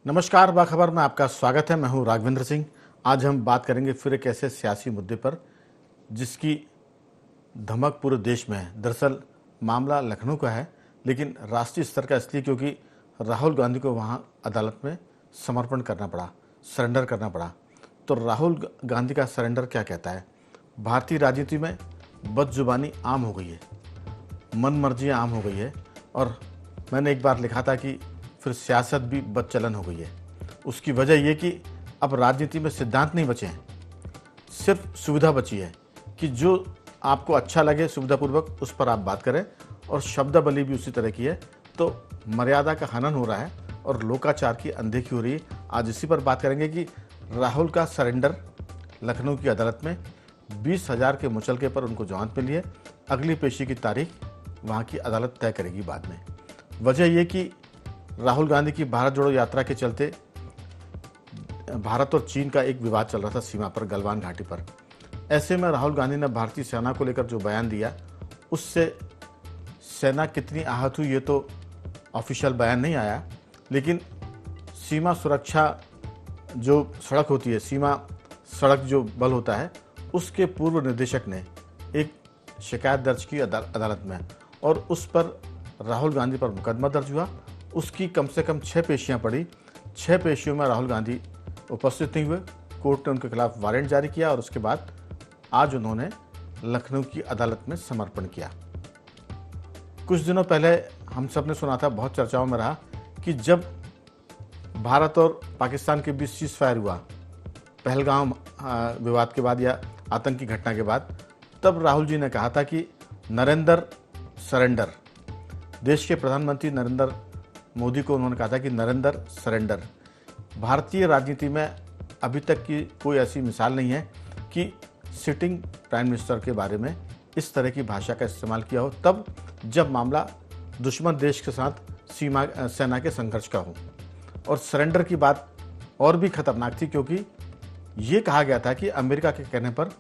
नमस्कार, बाखबर में आपका स्वागत है। मैं हूं राघवेंद्र सिंह। आज हम बात करेंगे फिर एक ऐसे सियासी मुद्दे पर जिसकी धमक पूरे देश में है। दरअसल मामला लखनऊ का है, लेकिन राष्ट्रीय स्तर का इसलिए क्योंकि राहुल गांधी को वहां अदालत में समर्पण करना पड़ा, सरेंडर करना पड़ा। तो राहुल गांधी का सरेंडर क्या कहता है? भारतीय राजनीति में बदजुबानी आम हो गई है, मन मर्जी आम हो गई है, और मैंने एक बार लिखा था कि फिर सियासत भी बदचलन हो गई है। उसकी वजह यह कि अब राजनीति में सिद्धांत नहीं बचे हैं, सिर्फ सुविधा बची है कि जो आपको अच्छा लगे सुविधापूर्वक उस पर आप बात करें, और शब्दावली भी उसी तरह की है। तो मर्यादा का हनन हो रहा है और लोकाचार की अनदेखी हो रही है। आज इसी पर बात करेंगे कि राहुल का सरेंडर लखनऊ की अदालत में 20,000 के मुचलके पर उनको जमानत मिली है। अगली पेशी की तारीख वहाँ की अदालत तय करेगी बाद में। वजह यह कि राहुल गांधी की भारत जोड़ो यात्रा के चलते भारत और चीन का एक विवाद चल रहा था सीमा पर, गलवान घाटी पर। ऐसे में राहुल गांधी ने भारतीय सेना को लेकर जो बयान दिया, उससे सेना कितनी आहत हुई ये तो ऑफिशियल बयान नहीं आया, लेकिन सीमा सुरक्षा जो सड़क होती है, सीमा सड़क जो बल होता है, उसके पूर्व निदेशक ने एक शिकायत दर्ज की अदालत में, और उस पर राहुल गांधी पर मुकदमा दर्ज हुआ। उसकी कम से कम 6 पेशियां पड़ी। 6 पेशियों में राहुल गांधी उपस्थित नहीं हुए। कोर्ट ने उनके खिलाफ वारंट जारी किया और उसके बाद आज उन्होंने लखनऊ की अदालत में समर्पण किया। कुछ दिनों पहले हम सब ने सुना था, बहुत चर्चाओं में रहा, कि जब भारत और पाकिस्तान के बीच सीज फायर हुआ पहलगाम विवाद के बाद या आतंकी घटना के बाद, तब राहुल जी ने कहा था कि नरेंद्र सरेंडर। देश के प्रधानमंत्री नरेंद्र मोदी को उन्होंने कहा था कि नरेंद्र सरेंडर। भारतीय राजनीति में अभी तक की कोई ऐसी मिसाल नहीं है कि सिटिंग प्राइम मिनिस्टर के बारे में इस तरह की भाषा का इस्तेमाल किया हो, तब जब मामला दुश्मन देश के साथ सेना के संघर्ष का हो। और सरेंडर की बात और भी खतरनाक थी, क्योंकि ये कहा गया था कि अमेरिका के कहने पर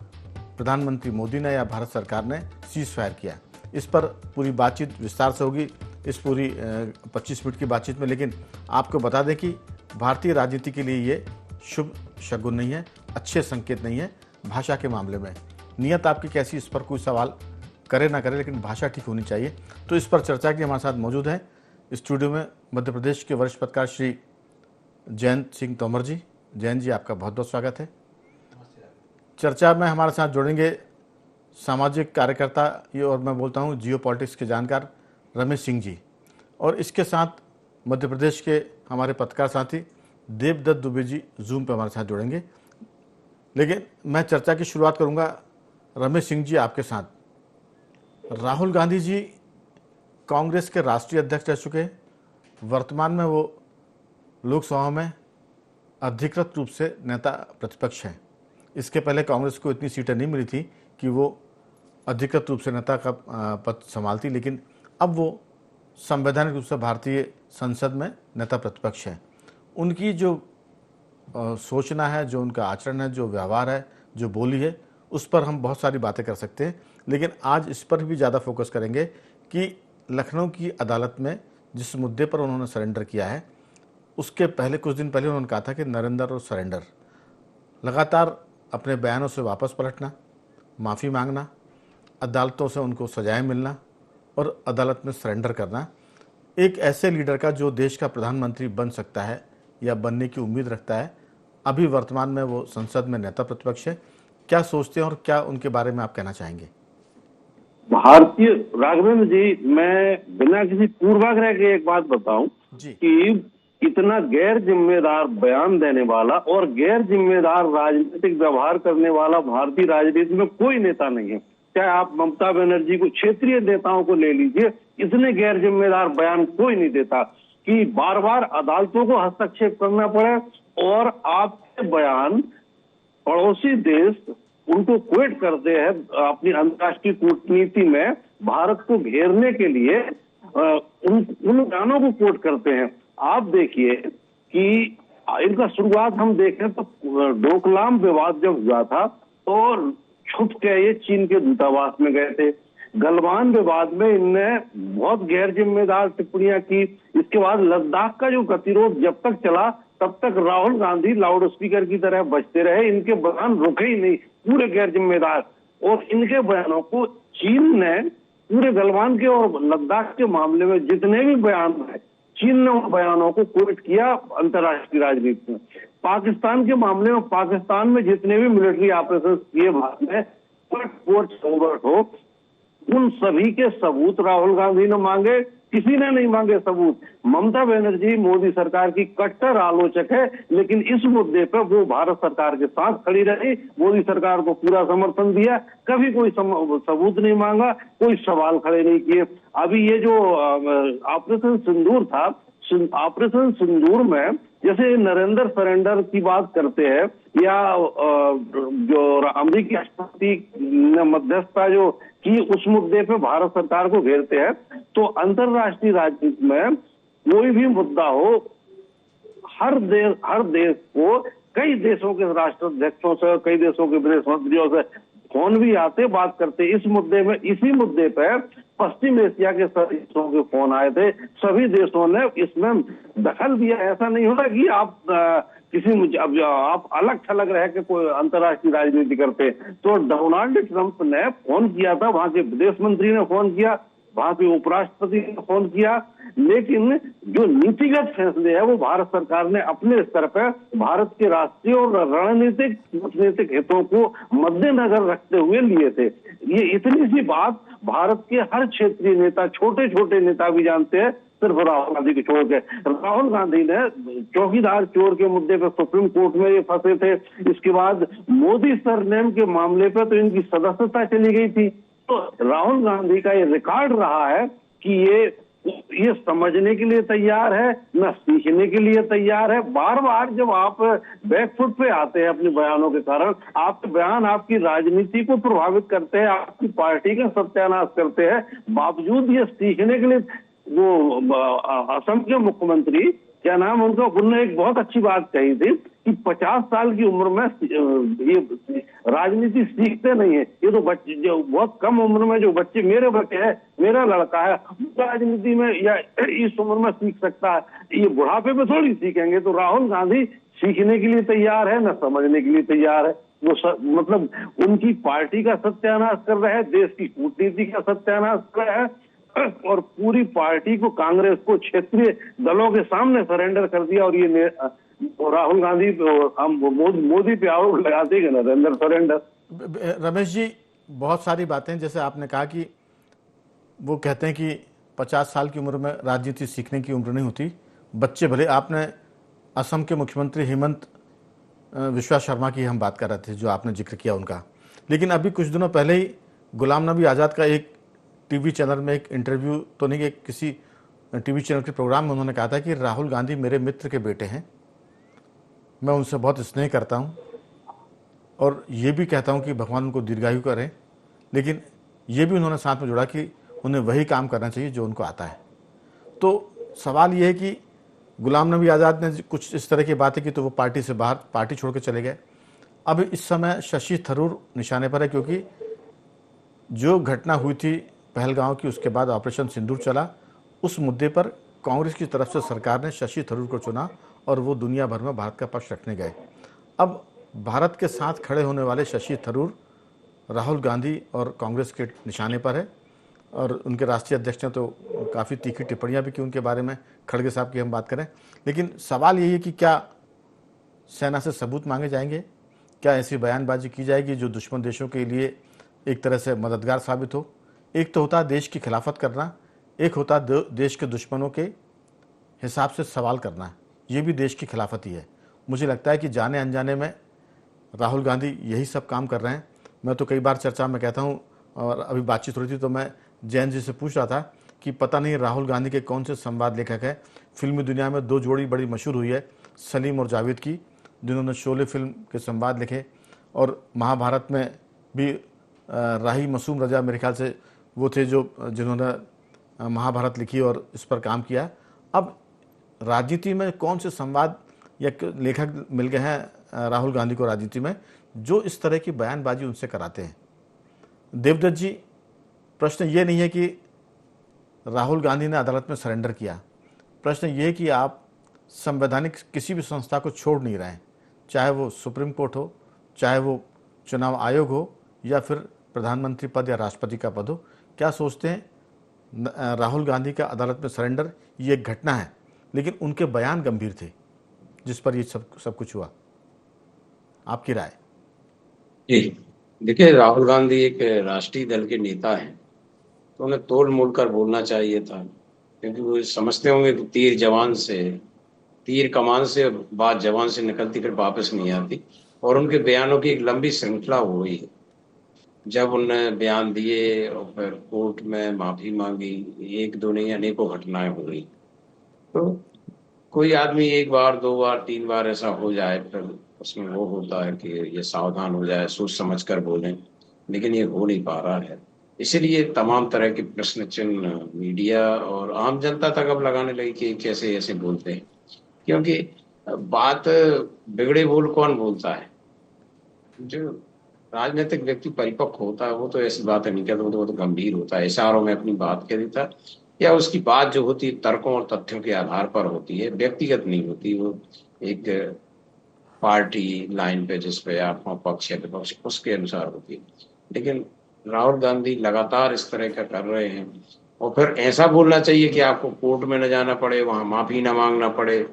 प्रधानमंत्री मोदी ने या भारत सरकार ने सीज फायर किया। इस पर पूरी बातचीत विस्तार से होगी इस पूरी 25 मिनट की बातचीत में, लेकिन आपको बता दें कि भारतीय राजनीति के लिए ये शुभ शगुन नहीं है, अच्छे संकेत नहीं है। भाषा के मामले में नियत आपकी कैसी, इस पर कोई सवाल करे ना करे, लेकिन भाषा ठीक होनी चाहिए। तो इस पर चर्चा के हमारे साथ मौजूद हैं स्टूडियो में मध्य प्रदेश के वरिष्ठ पत्रकार श्री जयंत सिंह तोमर जी। जयंत जी, आपका बहुत बहुत स्वागत है। चर्चा में हमारे साथ जुड़ेंगे सामाजिक कार्यकर्ता, ये और मैं बोलता हूँ जियो पॉलिटिक्स के जानकार रमेश सिंह जी, और इसके साथ मध्य प्रदेश के हमारे पत्रकार साथी देवदत्त दुबे जी जूम पे हमारे साथ जुड़ेंगे। लेकिन मैं चर्चा की शुरुआत करूंगा रमेश सिंह जी आपके साथ। राहुल गांधी जी कांग्रेस के राष्ट्रीय अध्यक्ष रह चुके हैं। वर्तमान में वो लोकसभा में अधिकृत रूप से नेता प्रतिपक्ष हैं। इसके पहले कांग्रेस को इतनी सीटें नहीं मिली थी कि वो अधिकृत रूप से नेता का पद संभालती, लेकिन अब वो संवैधानिक रूप से भारतीय संसद में नेता प्रतिपक्ष है। उनकी जो सोचना है, जो उनका आचरण है, जो व्यवहार है, जो बोली है, उस पर हम बहुत सारी बातें कर सकते हैं, लेकिन आज इस पर भी ज़्यादा फोकस करेंगे कि लखनऊ की अदालत में जिस मुद्दे पर उन्होंने सरेंडर किया है, उसके पहले कुछ दिन पहले उन्होंने कहा था कि नरेंद्र और सरेंडर। लगातार अपने बयानों से वापस पलटना, माफ़ी मांगना, अदालतों से उनको सजाएं मिलना और अदालत में सरेंडर करना, एक ऐसे लीडर का जो देश का प्रधानमंत्री बन सकता है या बनने की उम्मीद रखता है। अभी वर्तमान में वो संसद में नेता प्रतिपक्ष है। क्या सोचते हैं और क्या उनके बारे में आप कहना चाहेंगे? भारतीय राघवेंद्र जी, मैं बिना किसी पूर्वाग्रह के एक बात बताऊं कि इतना गैर जिम्मेदार बयान देने वाला और गैर जिम्मेदार राजनीतिक व्यवहार करने वाला भारतीय राजनीति में कोई नेता नहीं है। चाहे आप ममता बनर्जी को, क्षेत्रीय नेताओं को ले लीजिए, इतने गैर जिम्मेदार बयान कोई नहीं देता कि बार बार अदालतों को हस्तक्षेप करना पड़े और आपके बयान पड़ोसी देश उनको क्वेट करते हैं अपनी अंतर्राष्ट्रीय कूटनीति में, भारत को घेरने के लिए उन बयानों को कोट करते हैं। आप देखिए कि इनका शुरुआत हम देखें तो डोकलाम विवाद जब हुआ था तो छुप के ये चीन के दूतावास में गए थे। गलवान विवाद में इनने बहुत गैर जिम्मेदार टिप्पणियां की। इसके बाद लद्दाख का जो गतिरोध जब तक चला तब तक राहुल गांधी लाउड स्पीकर की तरह बजते रहे, इनके बयान रुके ही नहीं, पूरे गैर जिम्मेदार। और इनके बयानों को चीन ने पूरे गलवान के और लद्दाख के मामले में जितने भी बयान है, चीन ने उन बयानों को कोट किया अंतर्राष्ट्रीय राजनीति में। पाकिस्तान के मामले में पाकिस्तान में जितने भी मिलिट्री ऑपरेशन किए भारत ने, हो, उन सभी के सबूत राहुल गांधी ने मांगे, किसी ने नहीं मांगे सबूत। ममता बनर्जी मोदी सरकार की कट्टर आलोचक है, लेकिन इस मुद्दे पर वो भारत सरकार के साथ खड़ी रही, मोदी सरकार को पूरा समर्थन दिया, कभी कोई सबूत नहीं मांगा, कोई सवाल खड़े नहीं किए। अभी ये जो ऑपरेशन सिंदूर था, ऑपरेशन सिंदूर में जैसे नरेंद्र सरेंडर की बात करते हैं, या जो अमेरिकी राष्ट्रपति ने मध्यस्थता जो की उस मुद्दे पे भारत सरकार को घेरते हैं, तो अंतरराष्ट्रीय राजनीति में कोई भी मुद्दा हो, हर देश को कई देशों के राष्ट्राध्यक्षों से, कई देशों के विदेश मंत्रियों से फोन भी आते, बात करते। इस मुद्दे में, इसी मुद्दे पे पश्चिम एशिया के सभी देशों के फोन आए थे, सभी देशों ने इसमें दखल दिया। ऐसा नहीं होता कि आप अब आप अलग थलग रह के कोई अंतर्राष्ट्रीय राजनीति करते। तो डोनाल्ड ट्रंप ने फोन किया था, वहां के विदेश मंत्री ने फोन किया, वहां के उपराष्ट्रपति ने फोन किया, लेकिन जो नीतिगत फैसले है वो भारत सरकार ने अपने स्तर पर भारत के राष्ट्रीय और रणनीतिक कूटनीतिक हितों को मद्देनजर रखते हुए लिए थे। ये इतनी सी बात भारत के हर क्षेत्रीय नेता, छोटे छोटे नेता भी जानते हैं, सिर्फ राहुल गांधी को छोड़ के। राहुल गांधी ने चौकीदार चोर के मुद्दे पर सुप्रीम कोर्ट में ये फंसे थे। इसके बाद मोदी सरनेम के मामले पर तो इनकी सदस्यता चली गई थी। तो राहुल गांधी का ये रिकॉर्ड रहा है कि ये समझने के लिए तैयार है, न सीखने के लिए तैयार है। बार बार जब आप बैकफुट पे आते हैं अपने बयानों के कारण, आपके बयान आपकी राजनीति को प्रभावित करते हैं, आपकी पार्टी का सत्यानाश करते हैं, बावजूद ये सीखने के लिए वो असम के मुख्यमंत्री, क्या नाम उनका, उन्होंने एक बहुत अच्छी बात कही थी कि 50 साल की उम्र में ये राजनीति सीखते नहीं है। ये तो बच्चे जो बहुत कम उम्र में जो बच्चे, मेरे बच्चे हैं, मेरा लड़का है, राजनीति में या इस उम्र में सीख सकता है, ये बुढ़ापे में थोड़ी सीखेंगे। तो राहुल गांधी सीखने के लिए तैयार है, न समझने के लिए तैयार है। वो मतलब उनकी पार्टी का सत्यानाश कर रहे हैं, देश की कूटनीति का सत्यानाश कर रहे हैं, और पूरी पार्टी को, कांग्रेस को क्षेत्रीय दलों के सामने सरेंडर कर दिया। और ये राहुल गांधी हम मोदी पे आरोप लगाते हैं नरेंद्र सरेंडर। रमेश जी, बहुत सारी बातें, जैसे आपने कहा कि वो कहते हैं कि 50 साल की उम्र में राजनीति सीखने की उम्र नहीं होती, बच्चे भले। आपने असम के मुख्यमंत्री हेमंत विश्वा शर्मा की हम बात कर रहे थे, जो आपने जिक्र किया उनका। लेकिन अभी कुछ दिनों पहले ही गुलाम नबी आज़ाद का एक टीवी चैनल में एक इंटरव्यू, तो नहीं, कि किसी टीवी चैनल के प्रोग्राम में उन्होंने कहा था कि राहुल गांधी मेरे मित्र के बेटे हैं, मैं उनसे बहुत स्नेह करता हूं, और ये भी कहता हूं कि भगवान उनको दीर्घायु करें। लेकिन ये भी उन्होंने साथ में जोड़ा कि उन्हें वही काम करना चाहिए जो उनको आता है। तो सवाल ये है कि गुलाम नबी आज़ाद ने कुछ इस तरह की बातें की तो वो पार्टी से बाहर, पार्टी छोड़ के चले गए। अब इस समय शशि थरूर निशाने पर है, क्योंकि जो घटना हुई थी पहलगांव की, उसके बाद ऑपरेशन सिंदूर चला, उस मुद्दे पर कांग्रेस की तरफ से सरकार ने शशि थरूर को चुना और वो दुनिया भर में भारत का पक्ष रखने गए। अब भारत के साथ खड़े होने वाले शशि थरूर राहुल गांधी और कांग्रेस के निशाने पर है, और उनके राष्ट्रीय अध्यक्ष ने तो काफ़ी तीखी टिप्पणियां भी की उनके बारे में। खड़गे साहब की हम बात करें, लेकिन सवाल यही है कि क्या सेना से सबूत मांगे जाएंगे, क्या ऐसी बयानबाजी की जाएगी जो दुश्मन देशों के लिए एक तरह से मददगार साबित हो। एक तो होता है देश की खिलाफत करना, एक होता है देश के दुश्मनों के हिसाब से सवाल करना, ये भी देश की खिलाफत ही है। मुझे लगता है कि जाने अनजाने में राहुल गांधी यही सब काम कर रहे हैं। मैं तो कई बार चर्चा में कहता हूँ, और अभी बातचीत हो रही थी तो मैं जैन जी से पूछ रहा था कि पता नहीं राहुल गांधी के कौन से संवाद लेखक है। फिल्मी दुनिया में 2 जोड़ी बड़ी मशहूर हुई है, सलीम और जावेद की, जिन्होंने शोले फिल्म के संवाद लिखे, और महाभारत में भी राही मासूम रजा मेरे ख्याल से वो थे जिन्होंने महाभारत लिखी और इस पर काम किया। अब राजनीति में कौन से संवाद या लेखक मिल गए हैं राहुल गांधी को राजनीति में, जो इस तरह की बयानबाजी उनसे कराते हैं। देवदत्त जी, प्रश्न ये नहीं है कि राहुल गांधी ने अदालत में सरेंडर किया, प्रश्न ये है कि आप संवैधानिक किसी भी संस्था को छोड़ नहीं रहे हैं, चाहे वो सुप्रीम कोर्ट हो, चाहे वो चुनाव आयोग हो, या फिर प्रधानमंत्री पद या राष्ट्रपति का पद हो। क्या सोचते हैं राहुल गांधी का अदालत में सरेंडर ये एक घटना है, लेकिन उनके बयान गंभीर थे जिस पर ये सब कुछ हुआ, आपकी राय? जी, देखिए, राहुल गांधी एक राष्ट्रीय दल के नेता हैं, तो उन्हें तोल मोल कर बोलना चाहिए था, क्योंकि वो समझते होंगे कि तीर कमान से बात जवान से निकलती फिर वापस नहीं आती, और उनके बयानों की एक लंबी श्रृंखला हो गई है। जब उन्होंने बयान दिए और फिर कोर्ट में माफी मांगी, एक दो नहीं अनेकों घटनाएं हो गई। तो कोई आदमी एक बार, दो बार, तीन बार ऐसा हो जाए, फिर उसमें वो होता है कि ये सावधान हो जाए, सोच समझ कर बोलें, लेकिन ये हो नहीं पा रहा है। इसीलिए तमाम तरह के प्रश्न चिन्ह मीडिया और आम जनता तक अब लगाने लगी कि कैसे ऐसे बोलते हैं, क्योंकि बात बिगड़े बोल कौन बोलता है? जो राजनीतिक व्यक्ति परिपक्व होता है वो तो ऐसी बातें नहीं कहता, वो तो गंभीर होता है, इशारों में अपनी बात कह देता, या उसकी बात जो होती है तर्कों और तथ्यों के आधार पर होती है, व्यक्तिगत नहीं होती। वो एक पार्टी लाइन पे जिस पे आप पक्ष या विपक्ष उसके अनुसार होती है। लेकिन राहुल गांधी लगातार इस तरह का कर रहे हैं, और फिर ऐसा बोलना चाहिए कि आपको कोर्ट में न जाना पड़े, वहां माफी न मांगना पड़े।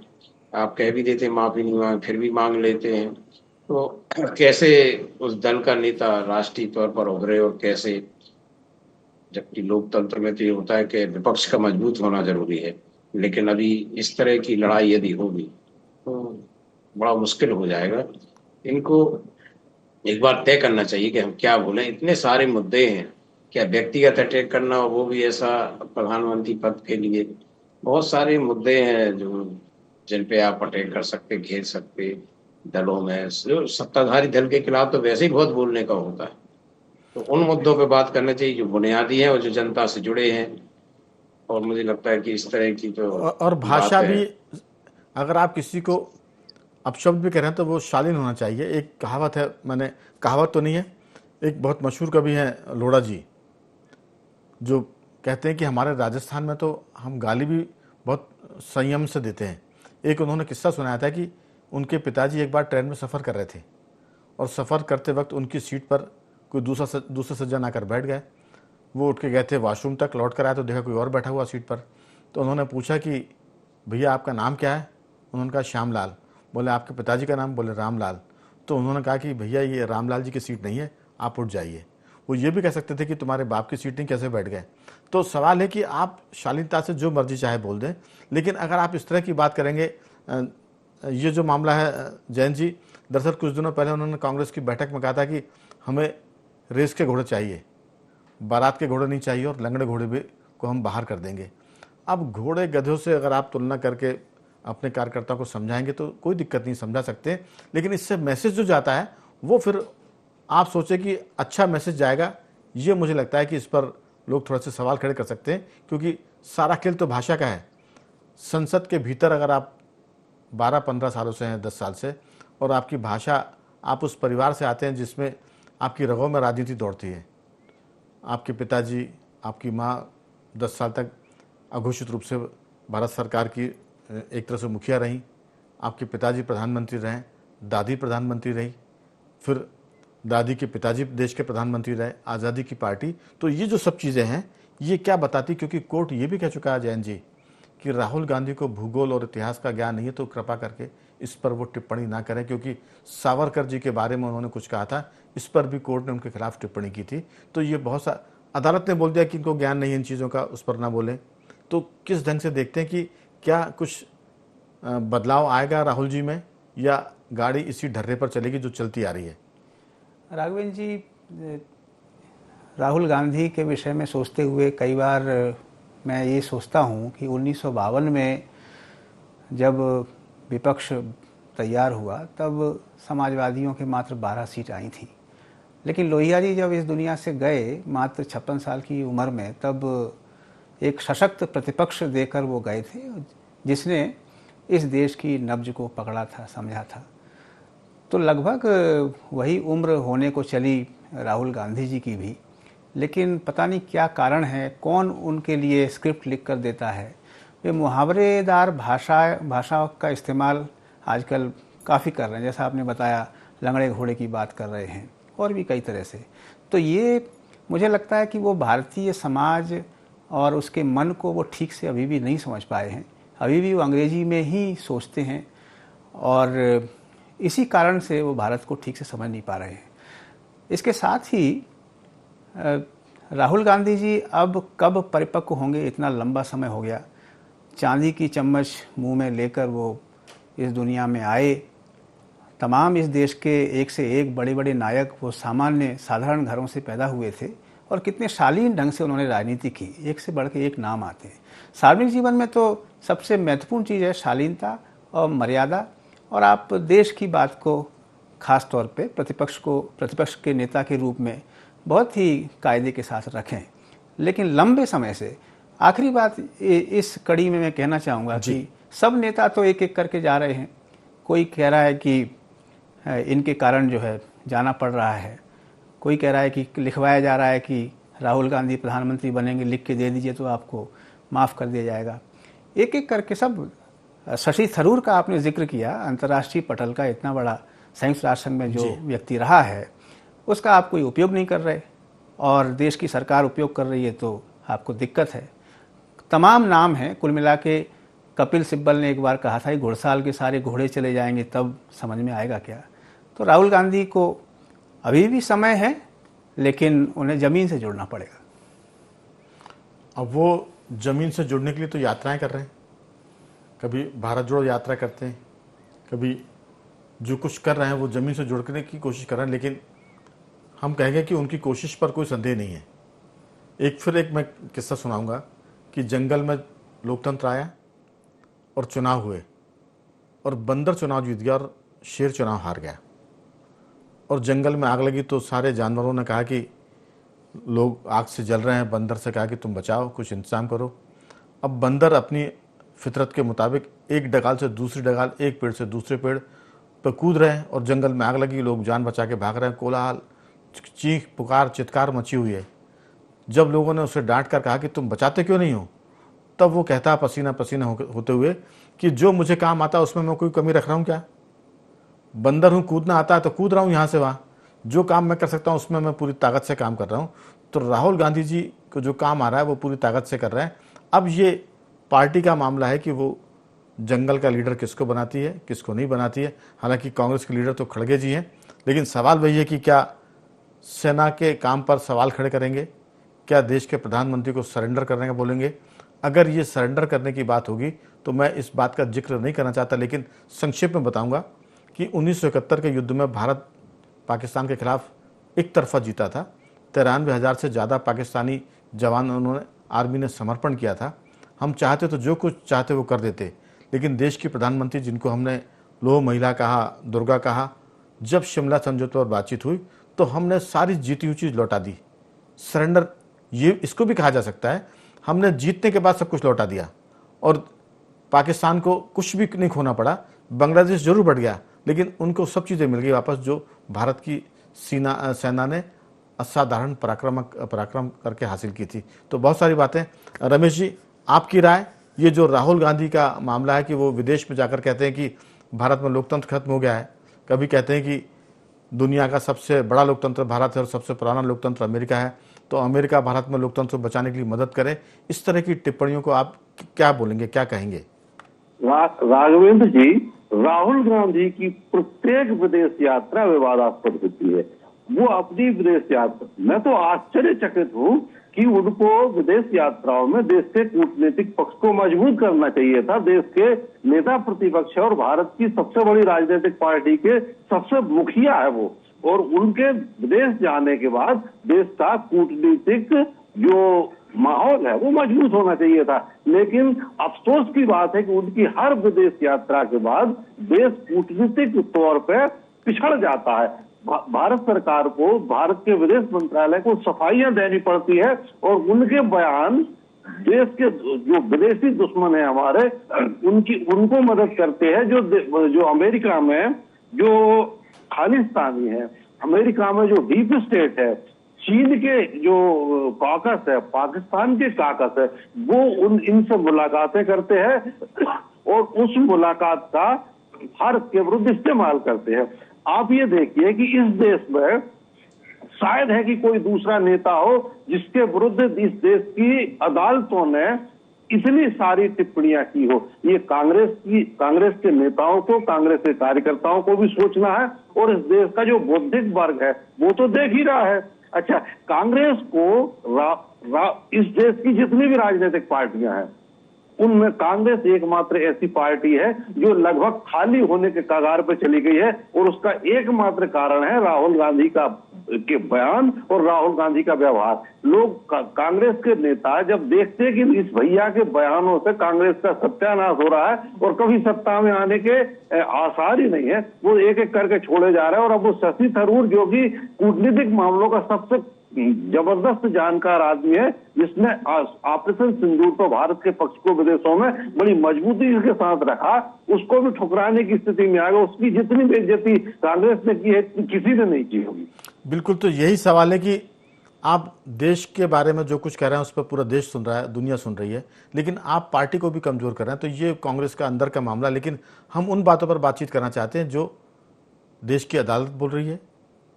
आप कह भी देते हैं माफी नहीं मांग, फिर भी मांग लेते हैं। तो कैसे उस दल का नेता राष्ट्रीय तौर पर उभरे, और कैसे, जबकि लोकतंत्र में तो ये होता है कि विपक्ष का मजबूत होना जरूरी है, लेकिन अभी इस तरह की लड़ाई यदि होगी तो बड़ा मुश्किल हो जाएगा। इनको एक बार तय करना चाहिए कि हम क्या बोलें। इतने सारे मुद्दे हैं, क्या व्यक्तिगत अटैक करना, वो भी ऐसा प्रधानमंत्री पद के लिए? बहुत सारे मुद्दे हैं जो जिन पे आप अटैक कर सकते, घेर सकते। दलों में जो सत्ताधारी दल के खिलाफ तो वैसे ही बहुत बोलने का होता है, तो उन मुद्दों पे बात करना चाहिए जो बुनियादी है और जो जनता से जुड़े हैं। और मुझे लगता है कि इस तरह की जो और भाषा बात है, भी, अगर आप किसी को अपशब्द भी कह रहे हैं तो वो शालीन होना चाहिए। एक कहावत है, मैंने, कहावत तो नहीं है, एक बहुत मशहूर कवि हैं लोढ़ा जी, जो कहते हैं कि हमारे राजस्थान में तो हम गाली भी बहुत संयम से देते हैं। एक उन्होंने किस्सा सुनाया था कि उनके पिताजी एक बार ट्रेन में सफ़र कर रहे थे, और सफ़र करते वक्त उनकी सीट पर कोई दूसरा सज्जन आकर बैठ गए। वो उठ के गए थे वॉशरूम तक, लौट कर आए तो देखा कोई और बैठा हुआ सीट पर। तो उन्होंने पूछा कि भैया आपका नाम क्या है? उन्होंने कहा श्यामलाल। बोले आपके पिताजी का नाम? बोले रामलाल। तो उन्होंने कहा कि भैया ये रामलाल जी की सीट नहीं है, आप उठ जाइए। वो ये भी कह सकते थे कि तुम्हारे बाप की सीट नहीं, कैसे बैठ गए? तो सवाल है कि आप शालीनता से जो मर्जी चाहे बोल दें, लेकिन अगर आप इस तरह की बात करेंगे, ये जो मामला है जैन जी, दरअसल कुछ दिनों पहले उन्होंने कांग्रेस की बैठक में कहा था कि हमें रेस के घोड़े चाहिए, बारात के घोड़े नहीं चाहिए, और लंगड़े घोड़े भी को हम बाहर कर देंगे। अब घोड़े गधों से अगर आप तुलना करके अपने कार्यकर्ताओं को समझाएंगे तो कोई दिक्कत नहीं, समझा सकते, लेकिन इससे मैसेज जो जाता है वो फिर आप सोचे कि अच्छा मैसेज जाएगा, ये मुझे लगता है कि इस पर लोग थोड़ा सा सवाल खड़े कर सकते हैं, क्योंकि सारा खेल तो भाषा का है। संसद के भीतर अगर आप 12-15 सालों से हैं, 10 साल से, और आपकी भाषा, आप उस परिवार से आते हैं जिसमें आपकी रगों में राजनीति दौड़ती है। आपके पिताजी, आपकी माँ 10 साल तक अघोषित रूप से भारत सरकार की एक तरह से मुखिया रहीं, आपके पिताजी प्रधानमंत्री रहे, दादी प्रधानमंत्री रही, फिर दादी के पिताजी देश के प्रधानमंत्री रहे, आज़ादी की पार्टी। तो ये जो सब चीज़ें हैं ये क्या बताती, क्योंकि कोर्ट ये भी कह चुका है जैन जी कि राहुल गांधी को भूगोल और इतिहास का ज्ञान नहीं है, तो कृपा करके इस पर वो टिप्पणी ना करें, क्योंकि सावरकर जी के बारे में उन्होंने कुछ कहा था, इस पर भी कोर्ट ने उनके खिलाफ टिप्पणी की थी। तो ये बहुत सा अदालत ने बोल दिया कि इनको ज्ञान नहीं है इन चीज़ों का, उस पर ना बोलें। तो किस ढंग से देखते हैं कि क्या कुछ बदलाव आएगा राहुल जी में, या गाड़ी इसी ढर्रे पर चलेगी जो चलती आ रही है? राघवेंद्र जी, राहुल गांधी के विषय में सोचते हुए कई बार मैं ये सोचता हूँ कि 1952 में जब विपक्ष तैयार हुआ तब समाजवादियों के मात्र 12 सीट आई थी, लेकिन लोहिया जी जब इस दुनिया से गए मात्र 56 साल की उम्र में, तब एक सशक्त प्रतिपक्ष देकर वो गए थे जिसने इस देश की नब्ज को पकड़ा था, समझा था। तो लगभग वही उम्र होने को चली राहुल गांधी जी की भी, लेकिन पता नहीं क्या कारण है, कौन उनके लिए स्क्रिप्ट लिख कर देता है। वे मुहावरेदार भाषा का इस्तेमाल आजकल काफ़ी कर रहे हैं, जैसा आपने बताया लंगड़े घोड़े की बात कर रहे हैं और भी कई तरह से। तो ये मुझे लगता है कि वो भारतीय समाज और उसके मन को वो ठीक से अभी भी नहीं समझ पाए हैं, अभी भी वो अंग्रेजी में ही सोचते हैं और इसी कारण से वो भारत को ठीक से समझ नहीं पा रहे हैं। इसके साथ ही राहुल गांधी जी अब कब परिपक्व होंगे, इतना लंबा समय हो गया। चांदी की चम्मच मुंह में लेकर वो इस दुनिया में आए। तमाम इस देश के एक से एक बड़े बड़े नायक वो सामान्य साधारण घरों से पैदा हुए थे और कितने शालीन ढंग से उन्होंने राजनीति की, एक से बढ़ के एक नाम आते हैं। सार्वजनिक जीवन में तो सबसे महत्वपूर्ण चीज़ है शालीनता और मर्यादा, और आप देश की बात को खास तौर पे प्रतिपक्ष के नेता के रूप में बहुत ही कायदे के साथ रखें। लेकिन लंबे समय से, आखिरी बात इस कड़ी में मैं कहना चाहूँगा कि सब नेता तो एक एक करके जा रहे हैं। कोई कह रहा है कि इनके कारण जो है जाना पड़ रहा है, कोई कह रहा है कि लिखवाया जा रहा है कि राहुल गांधी प्रधानमंत्री बनेंगे, लिख के दे दीजिए तो आपको माफ़ कर दिया जाएगा। एक एक करके सब। शशि थरूर का आपने जिक्र किया, अंतर्राष्ट्रीय पटल का इतना बड़ा संयुक्त राष्ट्र संघ में जो व्यक्ति रहा है, उसका आप कोई उपयोग नहीं कर रहे और देश की सरकार उपयोग कर रही है तो आपको दिक्कत है। तमाम नाम हैं, कुल मिला के कपिल सिब्बल ने एक बार कहा था कि घुड़साल के सारे घोड़े चले जाएंगे तब समझ में आएगा क्या। तो राहुल गांधी को अभी भी समय है, लेकिन उन्हें ज़मीन से जुड़ना पड़ेगा। अब वो ज़मीन से जुड़ने के लिए तो यात्राएं कर रहे हैं, कभी भारत जोड़ो यात्रा करते हैं, कभी जो कुछ कर रहे हैं वो ज़मीन से जुड़ने की कोशिश कर रहे हैं, लेकिन हम कहेंगे कि उनकी कोशिश पर कोई संदेह नहीं है। फिर एक मैं किस्सा सुनाऊंगा कि जंगल में लोकतंत्र आया और चुनाव हुए और बंदर चुनाव जीत गया और शेर चुनाव हार गया, और जंगल में आग लगी तो सारे जानवरों ने कहा कि लोग आग से जल रहे हैं, बंदर से कहा कि तुम बचाओ, कुछ इंतजाम करो। अब बंदर अपनी फितरत के मुताबिक एक डगाल से दूसरी डगाल, एक पेड़ से दूसरे पेड़ पर कूद रहे हैं और जंगल में आग लगी, लोग जान बचा के भाग रहे हैं, कोलाहल, चीख पुकार चित्कार मची हुई है। जब लोगों ने उसे डांट कर कहा कि तुम बचाते क्यों नहीं हो, तब वो कहता पसीना पसीना होते हुए कि जो मुझे काम आता है उसमें मैं कोई कमी रख रहा हूँ क्या? बंदर हूँ, कूदना आता है तो कूद रहा हूँ यहाँ से वहाँ, जो काम मैं कर सकता हूँ उसमें मैं पूरी ताकत से काम कर रहा हूँ। तो राहुल गांधी जी को जो काम आ रहा है वो पूरी ताकत से कर रहे हैं। अब ये पार्टी का मामला है कि वो जंगल का लीडर किसको बनाती है, किसको नहीं बनाती है। हालांकि कांग्रेस के लीडर तो खड़गे जी हैं, लेकिन सवाल वही है कि क्या सेना के काम पर सवाल खड़े करेंगे, क्या देश के प्रधानमंत्री को सरेंडर करने का बोलेंगे। अगर ये सरेंडर करने की बात होगी तो मैं इस बात का जिक्र नहीं करना चाहता, लेकिन संक्षेप में बताऊंगा कि 1971 के युद्ध में भारत पाकिस्तान के खिलाफ एक तरफा जीता था। 93,000 से ज़्यादा पाकिस्तानी जवान आर्मी ने समर्पण किया था। हम चाहते तो जो कुछ चाहते वो कर देते, लेकिन देश की प्रधानमंत्री, जिनको हमने लोह महिला कहा, दुर्गा कहा, जब शिमला समझौते पर बातचीत हुई तो हमने सारी जीती हुई चीज़ लौटा दी। सरेंडर ये इसको भी कहा जा सकता है, हमने जीतने के बाद सब कुछ लौटा दिया और पाकिस्तान को कुछ भी नहीं खोना पड़ा। बांग्लादेश जरूर बढ़ गया, लेकिन उनको सब चीज़ें मिल गई वापस जो भारत की सेना ने असाधारण पराक्रम करके हासिल की थी। तो बहुत सारी बातें। रमेश जी, आपकी राय, ये जो राहुल गांधी का मामला है कि वो विदेश में जाकर कहते हैं कि भारत में लोकतंत्र खत्म हो गया है, कभी कहते हैं कि दुनिया का सबसे बड़ा लोकतंत्र भारत है और सबसे पुराना लोकतंत्र अमेरिका है, तो अमेरिका भारत में लोकतंत्र बचाने के लिए मदद करे, इस तरह की टिप्पणियों को आप क्या बोलेंगे, क्या कहेंगे? राघवेंद्र जी, राहुल गांधी की प्रत्येक विदेश यात्रा विवादास्पद होती है। वो अपनी विदेश यात्रा, मैं तो आश्चर्यचकित हूँ कि उनको विदेश यात्राओं में देश के कूटनीतिक पक्ष को मजबूत करना चाहिए था। देश के नेता प्रतिपक्ष और भारत की सबसे बड़ी राजनीतिक पार्टी के सबसे मुखिया है वो, और उनके विदेश जाने के बाद देश का कूटनीतिक जो माहौल है वो मजबूत होना चाहिए था। लेकिन अफसोस की बात है कि उनकी हर विदेश यात्रा के बाद देश कूटनीतिक तौर पर पिछड़ जाता है। भारत सरकार को, भारत के विदेश मंत्रालय को सफाइयां देनी पड़ती है और उनके बयान देश के जो विदेशी दुश्मन है हमारे, उनको मदद करते हैं। जो अमेरिका में जो खालिस्तानी है, अमेरिका में जो डीप स्टेट है, चीन के जो कॉकस है, पाकिस्तान के कॉकस है, वो इनसे मुलाकातें करते हैं और उस मुलाकात का भारत के विरुद्ध इस्तेमाल करते हैं। आप ये देखिए कि इस देश में शायद है कि कोई दूसरा नेता हो जिसके विरुद्ध इस देश की अदालतों ने इतनी सारी टिप्पणियां की हो। ये कांग्रेस के नेताओं को, कांग्रेस के कार्यकर्ताओं को भी सोचना है और इस देश का जो बौद्धिक वर्ग है वो तो देख ही रहा है। अच्छा, कांग्रेस को इस देश की जितनी भी राजनीतिक पार्टियां हैं उनमें कांग्रेस एकमात्र ऐसी पार्टी है जो लगभग खाली होने के कगार पर चली गई है और उसका एकमात्र कारण है राहुल गांधी के बयान और राहुल गांधी का व्यवहार। लोग कांग्रेस के नेता जब देखते हैं कि इस भैया के बयानों से कांग्रेस का सत्यानाश हो रहा है और कभी सत्ता में आने के आसार ही नहीं है, वो एक एक करके छोड़े जा रहे हैं। और अब वो शशि थरूर जो कि कूटनीतिक मामलों का सबसे जबरदस्त जानकार आदमी है, जिसने ऑपरेशन सिंदूर तो भारत के पक्ष को विदेशों में बड़ी मजबूती के साथ रखा, उसको भी ठुकराने की स्थिति में आ गया। उसकी जितनी बेइज्जती कांग्रेस ने की है किसी ने नहीं की होगी। बिल्कुल, तो यही सवाल है कि आप देश के बारे में जो कुछ कह रहे हैं उस पर पूरा देश सुन रहा है, दुनिया सुन रही है, लेकिन आप पार्टी को भी कमजोर कर रहे हैं। तो ये कांग्रेस का अंदर का मामला, लेकिन हम उन बातों पर बातचीत करना चाहते हैं जो देश की अदालत बोल रही है,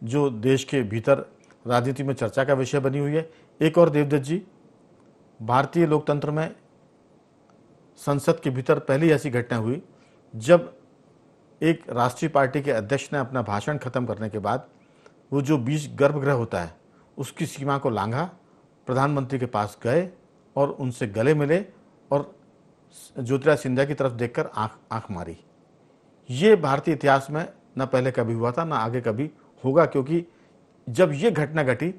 जो देश के भीतर राजनीति में चर्चा का विषय बनी हुई है। एक और देवदत्त जी, भारतीय लोकतंत्र में संसद के भीतर पहली ऐसी घटना हुई जब एक राष्ट्रीय पार्टी के अध्यक्ष ने अपना भाषण खत्म करने के बाद वो जो बीच गर्भगृह होता है उसकी सीमा को लांघा, प्रधानमंत्री के पास गए और उनसे गले मिले और ज्योतिरादित्य सिंधिया की तरफ देखकर आंख मारी। ये भारतीय इतिहास में न पहले कभी हुआ था, न आगे कभी होगा, क्योंकि जब ये घटना घटी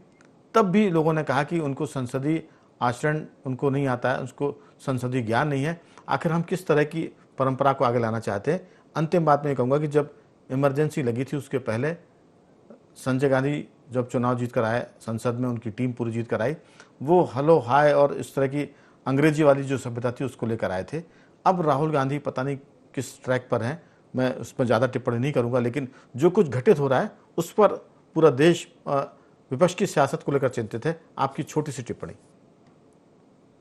तब भी लोगों ने कहा कि उनको संसदीय आचरण उनको नहीं आता है, उसको संसदीय ज्ञान नहीं है। आखिर हम किस तरह की परंपरा को आगे लाना चाहते हैं। अंतिम बात में कहूँगा कि जब इमरजेंसी लगी थी उसके पहले संजय गांधी जब चुनाव जीत कर आए, संसद में उनकी टीम पूरी जीत कर आई, वो हलो हाय और इस तरह की अंग्रेजी वाली जो सभ्यता थी उसको लेकर आए थे। अब राहुल गांधी पता नहीं किस ट्रैक पर हैं, मैं उस पर ज़्यादा टिप्पणी नहीं करूँगा, लेकिन जो कुछ घटित हो रहा है उस पर पूरा देश विपक्ष की सियासत को लेकर चिंतित है। आपकी छोटी सी टिप्पणी।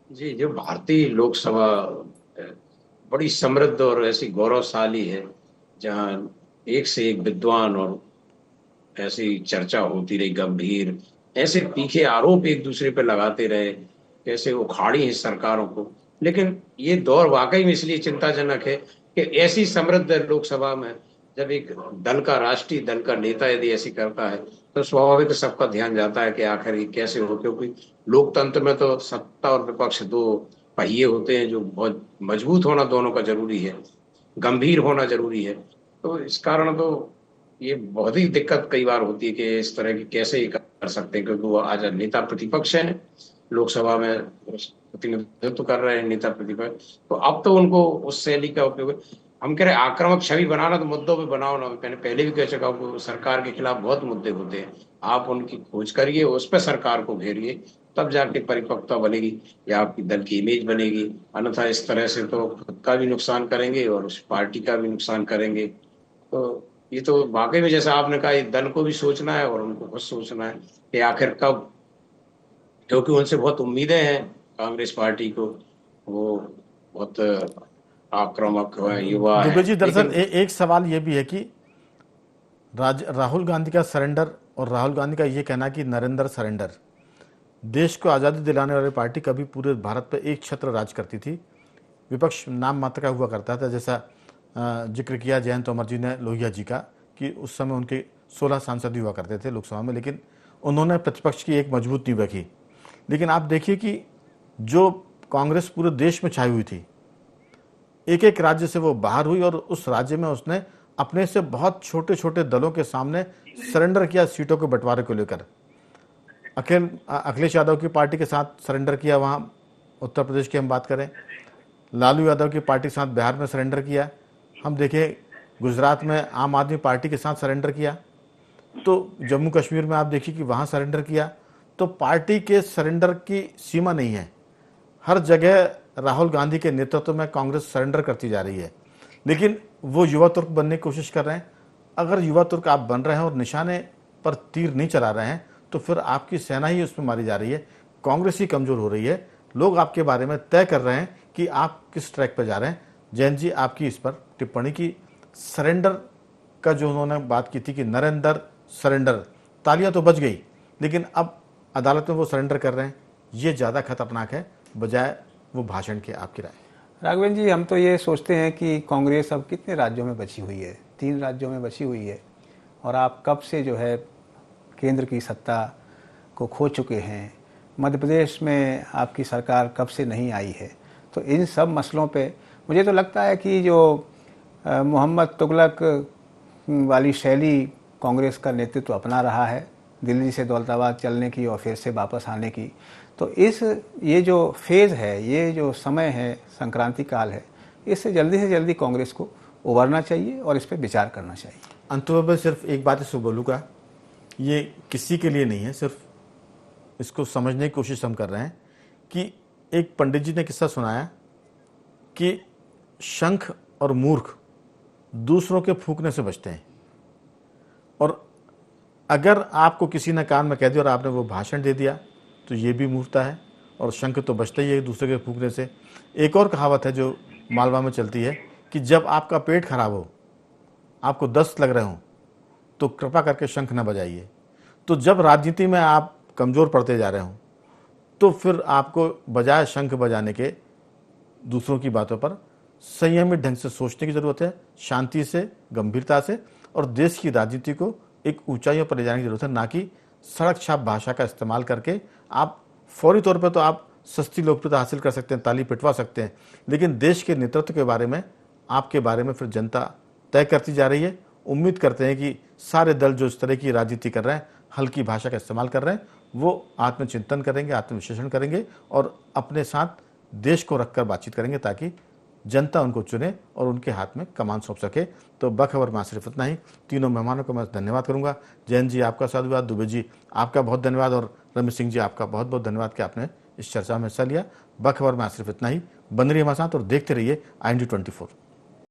जी, जो भारतीय लोकसभा बड़ी समृद्ध और ऐसी गौरवशाली है, जहां एक से एक विद्वान और ऐसी चर्चा होती रही गंभीर, ऐसे तीखे आरोप एक दूसरे पर लगाते रहे, कैसे उखाड़ी है सरकारों को। लेकिन ये दौर वाकई में इसलिए चिंताजनक है कि ऐसी समृद्ध लोकसभा में जब एक दल का, राष्ट्रीय दल का नेता यदि ऐसी करता है तो स्वाभाविक सबका ध्यान जाता है कि आखिर ये कैसे हो, क्योंकि लोकतंत्र में तो सत्ता और विपक्ष दो पहिए होते हैं, जो बहुत मजबूत होना दोनों का जरूरी है, गंभीर होना जरूरी है। तो इस कारण तो ये बहुत ही दिक्कत कई बार होती है कि इस तरह की कैसे ही कर सकते हैं, क्योंकि वो आज नेता प्रतिपक्ष हैं, लोकसभा में प्रतिनिधित्व कर रहे हैं नेता प्रतिपक्ष। तो अब तो उनको उस शैली का उपयोग, हम कह रहे हैं आक्रामक छवि बनाना तो मुद्दों पे बनाओ ना। मैंने पहले भी कह चुका हूं, सरकार के खिलाफ बहुत मुद्दे होते हैं, आप उनकी खोज करिए, उस पर सरकार को घेरिए, तब जाके परिपक्वता बनेगी या आपकी दल की इमेज बनेगी। अन्यथा इस तरह से तो खुद का भी नुकसान करेंगे और उस पार्टी का भी नुकसान करेंगे। तो ये तो वाकई में जैसा आपने कहा, दल को भी सोचना है और उनको खुद सोचना है कि आखिर कब, क्योंकि उनसे बहुत उम्मीदें हैं कांग्रेस पार्टी को, वो बहुत आक्रामक युवा है। दुबे जी, दरअसल एक सवाल ये भी है कि राहुल गांधी का सरेंडर और राहुल गांधी का ये कहना कि नरेंद्र सरेंडर, देश को आज़ादी दिलाने वाली पार्टी कभी पूरे भारत पर एक छत्र राज करती थी, विपक्ष नाम मात्र का हुआ करता था। जैसा जिक्र किया जयंत तोमर जी ने लोहिया जी का कि उस समय उनके 16 सांसद हुआ करते थे लोकसभा में, लेकिन उन्होंने प्रतिपक्ष की एक मजबूत नींव रखी। लेकिन आप देखिए कि जो कांग्रेस पूरे देश में छाई हुई थी, एक एक राज्य से वो बाहर हुई और उस राज्य में उसने अपने से बहुत छोटे छोटे दलों के सामने सरेंडर किया सीटों के बंटवारे को लेकर। अखिलेश यादव की पार्टी के साथ सरेंडर किया, वहाँ उत्तर प्रदेश की हम बात करें, लालू यादव की पार्टी के साथ बिहार में सरेंडर किया, हम देखें गुजरात में आम आदमी पार्टी के साथ सरेंडर किया, तो जम्मू कश्मीर में आप देखिए कि वहाँ सरेंडर किया। तो पार्टी के सरेंडर की सीमा नहीं है, हर जगह राहुल गांधी के नेतृत्व में कांग्रेस सरेंडर करती जा रही है। लेकिन वो युवा तुर्क बनने की कोशिश कर रहे हैं। अगर युवा तुर्क आप बन रहे हैं और निशाने पर तीर नहीं चला रहे हैं तो फिर आपकी सेना ही उसमें मारी जा रही है, कांग्रेस ही कमजोर हो रही है। लोग आपके बारे में तय कर रहे हैं कि आप किस ट्रैक पर जा रहे हैं। जयंत जी, आपकी इस पर टिप्पणी की, सरेंडर का जो उन्होंने बात की थी कि नरेंद्र सरेंडर, तालियां तो बज गई, लेकिन अब अदालत में वो सरेंडर कर रहे हैं, ये ज़्यादा खतरनाक है बजाय वो भाषण के। आपकी राय? राघवेंद्र जी, हम तो ये सोचते हैं कि कांग्रेस अब कितने राज्यों में बची हुई है, 3 राज्यों में बची हुई है, और आप कब से जो है केंद्र की सत्ता को खो चुके हैं। मध्य प्रदेश में आपकी सरकार कब से नहीं आई है। तो इन सब मसलों पे मुझे तो लगता है कि जो मोहम्मद तुगलक वाली शैली कांग्रेस का नेतृत्व अपना रहा है, दिल्ली से दौलताबाद चलने की और फिर से वापस आने की, तो ये जो फेज़ है, ये जो समय है, संक्रांति काल है, इससे जल्दी से जल्दी कांग्रेस को उभरना चाहिए और इस पर विचार करना चाहिए। अंत में सिर्फ एक बात इसको बोलूँगा, ये किसी के लिए नहीं है, सिर्फ इसको समझने की कोशिश हम कर रहे हैं कि एक पंडित जी ने किस्सा सुनाया कि शंख और मूर्ख दूसरों के फूंकने से बचते हैं, और अगर आपको किसी ने कान में कह दिया और आपने वो भाषण दे दिया तो ये भी मूर्खता है, और शंख तो बचता ही है दूसरे के फूंकने से। एक और कहावत है जो मालवा में चलती है कि जब आपका पेट खराब हो, आपको दस्त लग रहे हो, तो कृपा करके शंख न बजाइए। तो जब राजनीति में आप कमज़ोर पड़ते जा रहे हो, तो फिर आपको बजाय शंख बजाने के दूसरों की बातों पर संयमित ढंग से सोचने की ज़रूरत है, शांति से, गंभीरता से, और देश की राजनीति को एक ऊंचाइयों पर ले जाने की जरूरत है, ना कि सड़क छाप भाषा का इस्तेमाल करके। आप फौरी तौर पर तो आप सस्ती लोकप्रियता हासिल कर सकते हैं, ताली पिटवा सकते हैं, लेकिन देश के नेतृत्व के बारे में, आपके बारे में फिर जनता तय करती जा रही है। उम्मीद करते हैं कि सारे दल जो इस तरह की राजनीति कर रहे हैं, हल्की भाषा का इस्तेमाल कर रहे हैं, वो आत्मचिंतन करेंगे, आत्मविश्लेषण करेंगे और अपने साथ देश को रखकर बातचीत करेंगे, ताकि जनता उनको चुने और उनके हाथ में कमान सौंप सके। तो बखबर में सिर्फ इतना ही। तीनों मेहमानों को मैं धन्यवाद करूंगा। जयंत जी, आपका साधुवाद। दुबे जी, आपका बहुत धन्यवाद। और रमेश सिंह जी, आपका बहुत बहुत धन्यवाद कि आपने इस चर्चा में हिस्सा लिया। बखबर में सिर्फ इतना ही। बन रहिए हमारे साथ और देखते रहिए IND 24।